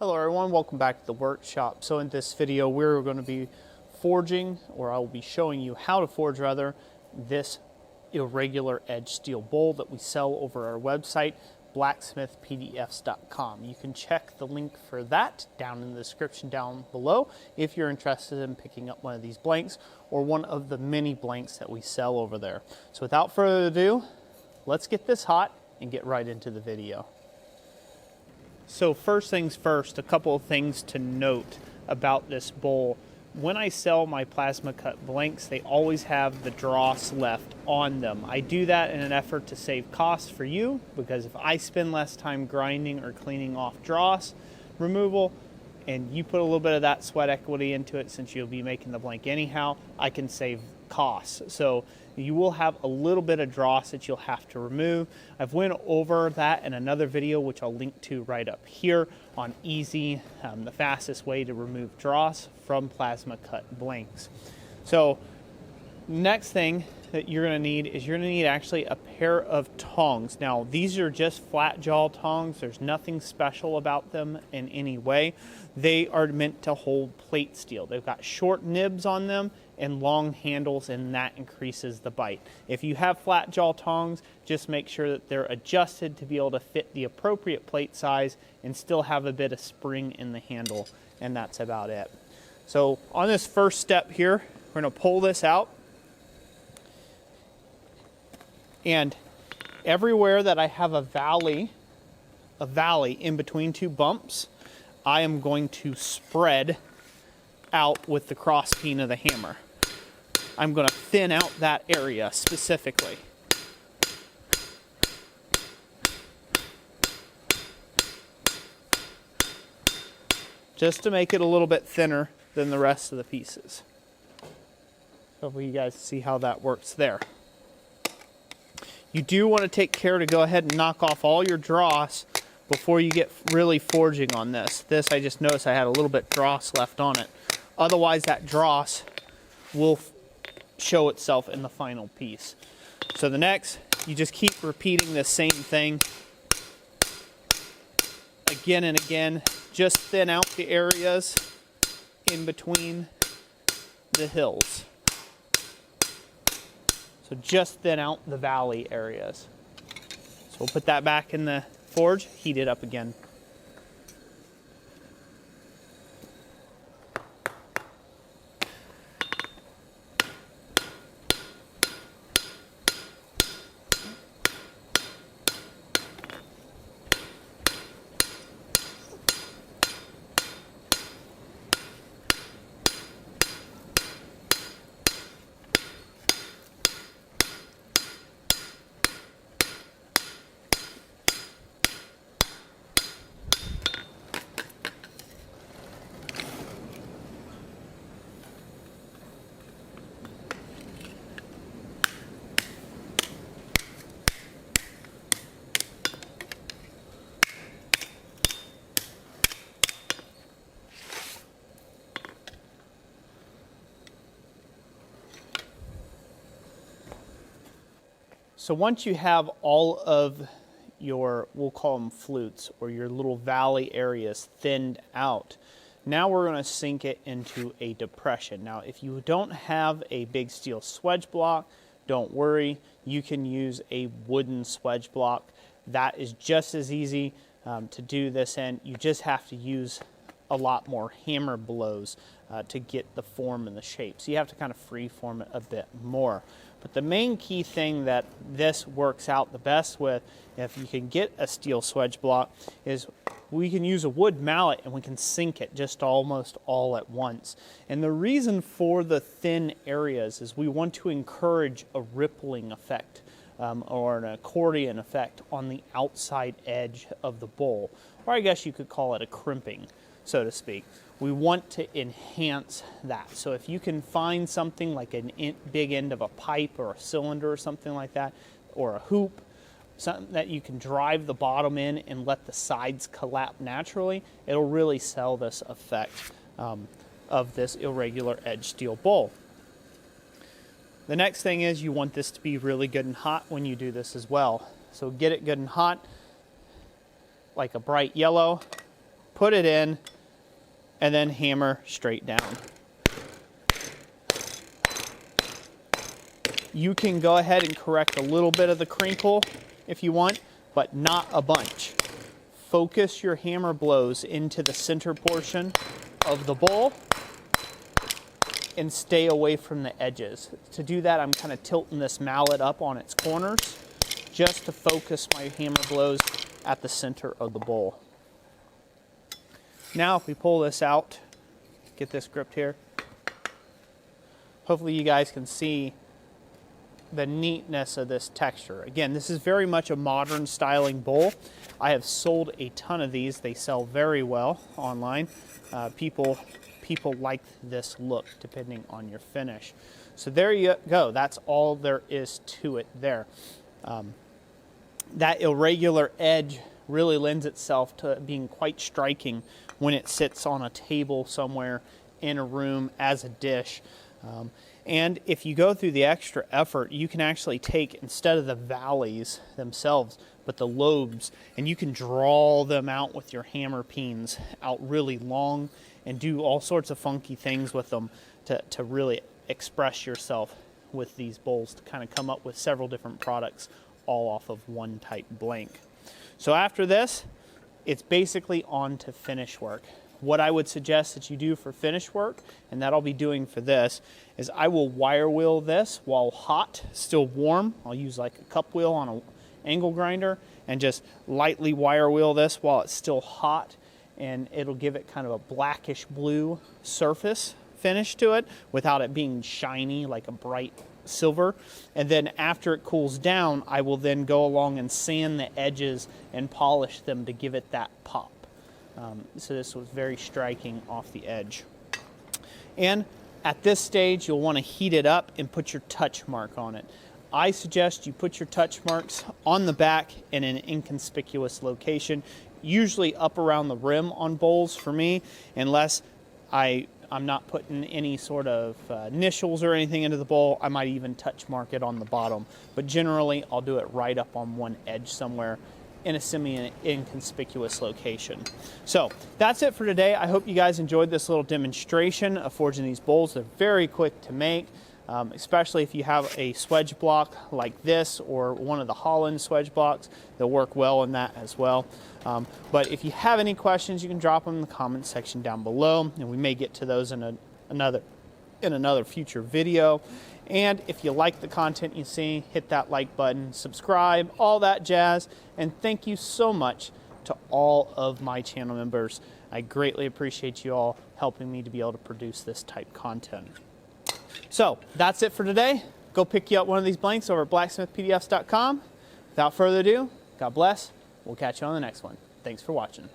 Hello everyone, welcome back to the workshop. So in this video we're going to be forging, or I will be showing you how to forge rather, this irregular edge steel bowl that we sell over our website, blacksmithpdfs.com. You can check the link for that down in the description down below if you're interested in picking up one of these blanks or one of the many blanks that we sell over there. So without further ado, let's get this hot and get right into the video. So first things first, a couple of things to note about this bowl. When I sell my plasma cut blanks, they always have the dross left on them. I do that in an effort to save costs for you, because if I spend less time grinding or cleaning off dross removal, and you put a little bit of that sweat equity into it, since you'll be making the blank anyhow, I can save costs. So you will have a little bit of dross that you'll have to remove. I've went over that in another video, which I'll link to right up here, on easy, the fastest way to remove dross from plasma cut blanks. So next thing that you're going to need is you're going to need actually a pair of tongs. Now these are just flat jaw tongs. There's nothing special about them in any way. They are meant to hold plate steel. They've got short nibs on them and long handles, and that increases the bite. If you have flat jaw tongs, just make sure that they're adjusted to be able to fit the appropriate plate size and still have a bit of spring in the handle, and that's about it. So on this first step here, we're going to pull this out, and everywhere that I have a valley in between two bumps, I am going to spread out with the cross peen of the hammer. I'm going to thin out that area specifically. Just to make it a little bit thinner than the rest of the pieces. Hopefully you guys see how that works there. You do want to take care to go ahead and knock off all your dross before you get really forging on this. This, I just noticed I had a little bit dross left on it. Otherwise that dross will show itself in the final piece. So the next, you just keep repeating the same thing again and again. Just thin out the areas in between the hills. So just thin out the valley areas. So we'll put that back in the forge, heat it up again. So once you have all of your, we'll call them flutes, or your little valley areas thinned out, now we're going to sink it into a depression. Now if you don't have a big steel swedge block, don't worry, you can use a wooden swedge block. That is just as easy to do this in. You just have to use a lot more hammer blows to get the form and the shape. So you have to kind of free form it a bit more. But the main key thing that this works out the best with, if you can get a steel swedge block, is we can use a wood mallet and we can sink it just almost all at once. And the reason for the thin areas is we want to encourage a rippling effect or an accordion effect on the outside edge of the bowl. Or I guess you could call it a crimping, so to speak. We want to enhance that. So if you can find something like a big end of a pipe or a cylinder or something like that, or a hoop, something that you can drive the bottom in and let the sides collapse naturally, it'll really sell this effect of this irregular edge steel bowl. The next thing is you want this to be really good and hot when you do this as well. So get it good and hot, like a bright yellow. put it in, and then hammer straight down. You can go ahead and correct a little bit of the crinkle if you want, but not a bunch. Focus your hammer blows into the center portion of the bowl and stay away from the edges. To do that, I'm kind of tilting this mallet up on its corners just to focus my hammer blows at the center of the bowl. Now, if we pull this out, get this gripped here, hopefully you guys can see the neatness of this texture. Again, this is very much a modern styling bowl. I have sold a ton of these. They sell very well online. People like this look depending on your finish. So there you go. That's all there is to it there. That irregular edge really lends itself to being quite striking when it sits on a table somewhere in a room as a dish. And if you go through the extra effort, you can actually take, instead of the valleys themselves, but the lobes, and you can draw them out with your hammer peens out really long and do all sorts of funky things with them to really express yourself with these bowls, to kind of come up with several different products all off of one type blank. So after this, it's basically on to finish work. What I would suggest that you do for finish work, and that I'll be doing for this, is I will wire wheel this while hot, still warm. I'll use like a cup wheel on an angle grinder and just lightly wire wheel this while it's still hot, and it'll give it kind of a blackish blue surface finish to it without it being shiny like a bright silver. And then after it cools down, I will then go along and sand the edges and polish them to give it that pop. So this was very striking off the edge. And at this stage, you'll want to heat it up and put your touch mark on it. I suggest you put your touch marks on the back in an inconspicuous location, usually up around the rim on bowls for me, unless I'm not putting any sort of initials or anything into the bowl. I might even touch mark it on the bottom, but generally I'll do it right up on one edge somewhere in a semi-inconspicuous location. So that's it for today. I hope you guys enjoyed this little demonstration of forging these bowls. They're very quick to make, especially if you have a swedge block like this or one of the Holland swedge blocks. They'll work well in that as well. But if you have any questions, you can drop them in the comment section down below, and we may get to those in another future video. And if you like the content you see, hit that like button, subscribe, all that jazz. And thank you so much to all of my channel members. I greatly appreciate you all helping me to be able to produce this type content. So that's it for today. Go pick you up one of these blanks over at blacksmithpdfs.com. Without further ado, God bless. We'll catch you on the next one. Thanks for watching.